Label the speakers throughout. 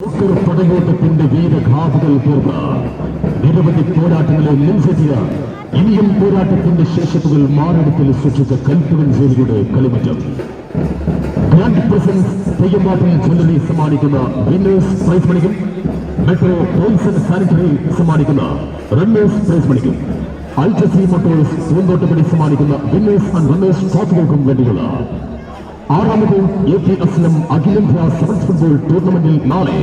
Speaker 1: പടയോട്ടത്തിന്റെ വീരഘാതുകൾ തീർന്ന നിരവധി പോരാട്ടങ്ങളെ നെഞ്ചെത്തിയ ഇന്ത്യൻ പോരാട്ടത്തിന്റെ ശേഷത്തുകൾ മാറിടത്തിൽ സൂക്ഷിച്ച കൽപ്പകൻ സേനയുടെ കളിമറ്റം ഗ്രാൻഡ് പ്രസൻസ് തെയ്യമ്പാട്ടിൽ ജ്വല്ലറി സമ്മാനിക്കുന്ന വിന്നേഴ്സ് പ്രൈസ് മണിക്കും മെട്രോ ടോയ്സ് ആൻഡ് സാനിറ്ററി സമ്മാനിക്കുന്ന റണ്ണേഴ്സ് പ്രൈസ് മണിക്കും അൽജസി മോട്ടോഴ്സ് പൂന്തോട്ടപ്പടി സമ്മാനിക്കുന്ന വിന്നേഴ്സ് ആൻഡ് റണ്ണേഴ്സ് ട്രോഫികൾക്കും വേണ്ടിയുള്ള ആറാമത് AP അസ്ലം അഖിലേന്ത്യാ സെവൻസ് ഫുട്ബോൾ ടൂർണമെന്റിൽ നാളെ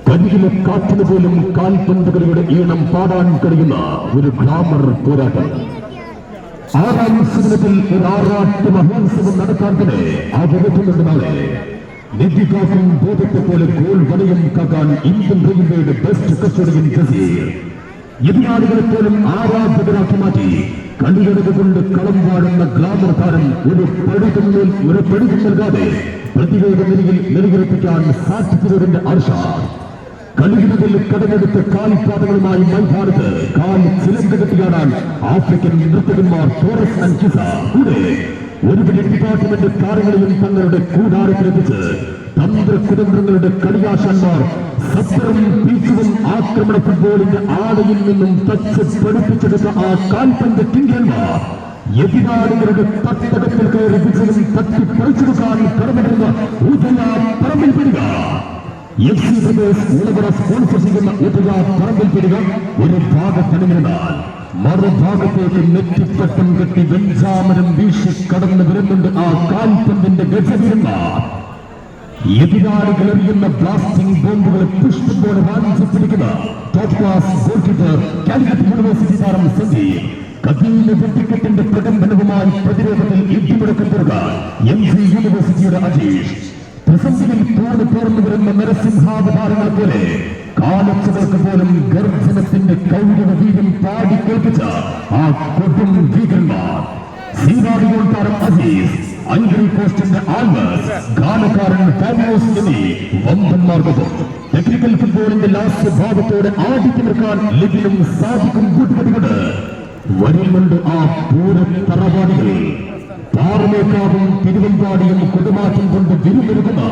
Speaker 1: കരിയിലെ കാറ്റിന് പോലും കാൽപന്തുകളുടെ ഈണം പാടാൻ കഴിയുന്ന ഒരു ഗ്ലാമർ പോരാട്ടം. ആറാം സുദിനത്തിൽ ഒരു ആറാട്ട് മഹോത്സവം നടത്താൻ തന്നെ ആഗ്രഹിക്കുന്നുണ്ട്. നാളെ നിധികാക്കും ബോധത്തെ പോലെ ഗോൾ വലയം കാക്കാൻ ഇന്ത്യൻ റെയിൽവേയുടെ ബെസ്റ്റ് കസ്റ്റഡിയൻ ജസീർ എതിരാളികളെ പോലും ആരാധകരാക്കി മാറ്റി കളികളിൽ കൊണ്ട് കളം വാടുന്ന ഗ്ലാമർ താരം ഒരു പടുക്കം നൽകാതെ പ്രതിരോധ നിലയിൽ നിലനിർത്തിക്കാൻ സാധിക്കുന്നതിന്റെ ആശ കളികളിൽ കടമെടുത്ത കാൽപാതകളുമായി മൈതാനത്ത് കാൽ ചിലങ്ക കെട്ടിയാടാൻ ആഫ്രിക്കൻ നൃത്തകന്മാർ ടോറസ് ആൻഡ് കിസ കൂടെ ഒരുപിടി ഡിപ്പാർട്ട്മെന്റ് താരങ്ങളെയും തങ്ങളുടെ കൂടാരത്തിലെത്തിച്ച് തന്ത്രകുതന്ത്രങ്ങളുടെ കളിയാശന്മാർ സത്വരും പീച്ചുവും ആക്രമണ ഫുട്ബോളിന്റെ ആടയിൽ നിന്നും തച്ച് പഠിപ്പിച്ചെടുത്ത ആ കാൽപന്ത് കിങ്കന്മാർ എതിരാളികളുടെ തട്ടകത്തിൽ കയറി വിജയം തട്ടിപ്പറിച്ചെടുക്കാൻ കടമെടുക്കുന്ന ഉദയ പറമ്പിൽ പെടുക. FC ബ്രദേഴ്സ് ഉളവറ സ്പോൺസർ ചെയ്യുന്ന ഉദയ പറമ്പിൽ പെടുക ഒരു ഭാഗത്തണിഞ്ഞാൽ മറുഭാഗത്തേക്ക് നെറ്റിപ്പട്ടം കെട്ടി വെഞ്ചാമരം വീശി കടന്നു വരുന്നുണ്ട് ആ കാൽപന്തിന്റെ ഗജവീരന്മാർ. എതിരാളികൾ എറിയുന്ന ബ്ലാസ്റ്റിംഗ് ബോംബുകളെ പുഷ്പം പോലെ വാങ്ങിച്ചിരിക്കുന്ന top class goalkeeper Calicut university താരം സന്ദീപ് കബീല വെട്ടിക്കെട്ടിന്റെ പ്രകമ്പനവുമായി പ്രതിരോധത്തിൽ ഇടിമുടക്കം തീർക്കാൻ MG യൂണിവേഴ്സിറ്റിയുടെ അജീഷ് പ്രസംഗത്തിൽ തോർന്നു വരുന്ന നരസിംഹാവതാരങ്ങളെ പോലെ കാലച്ചവർക്ക് പോലും ഗർജനത്തിന്റെ കൗരവ വീര്യം പാടി കേൾപ്പിച്ച ആ കൊടും ഭീകരന്മാർ സീനാദിഗോൾ താരം അസീസ് ഐവറി കോസ്റ്റിന്റെ ആൽബസ് ഗാനക്കാരൻ ഫാമോസ് എന്നീ വമ്പന്മാർക്കൊപ്പം ടെക്നിക്കൽ ഫുട്ബോളിന്റെ ലാസ്റ്റ് ഭാഗത്തോടെ ആടിത്തിമിർക്കാൻ ലിബിനും സാധിക്കും കൂട്ടുപടികൊണ്ട് വരുന്നുണ്ട് ആ പൂര തറവാടികൾ. പാറമേക്കാവും തിരുവമ്പാടിയും കൊടുമാറ്റം കൊണ്ട് വിരുന്നൊരുക്കുന്ന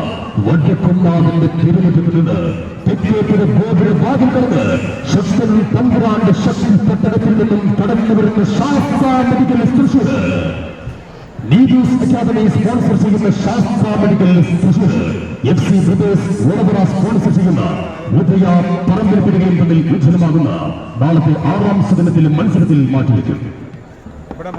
Speaker 1: വഡ്രക്കൊന്നാവിന്റെ തിരുമുഖത്തിൽ നിന്ന് തെക്കേപ്പുര ഗോപുര വാതിൽ കടന്ന് ശക്തൻ തമ്പുരാന്റെ ശക്തി തട്ടകത്തിൽ നിന്നും കടന്നു വരുന്ന ശാസ്ത്ര മെഡിക്കൽ തൃശൂർ നീതൂസ് അക്കാദമി സ്പോൺസർ ചെയ്യുന്ന Shastra medical Thrissur FC brothers ഉളവറ സ്പോൺസർ ചെയ്യുന്ന ഉദയ പറമ്പിൽ പെടുകയും തമ്മിൽ ഉജ്ജ്വലമാകുന്ന നാളത്തെ ആറാം സുദിനത്തിൽ മത്സരത്തിൽ മാറ്റിവെക്കും.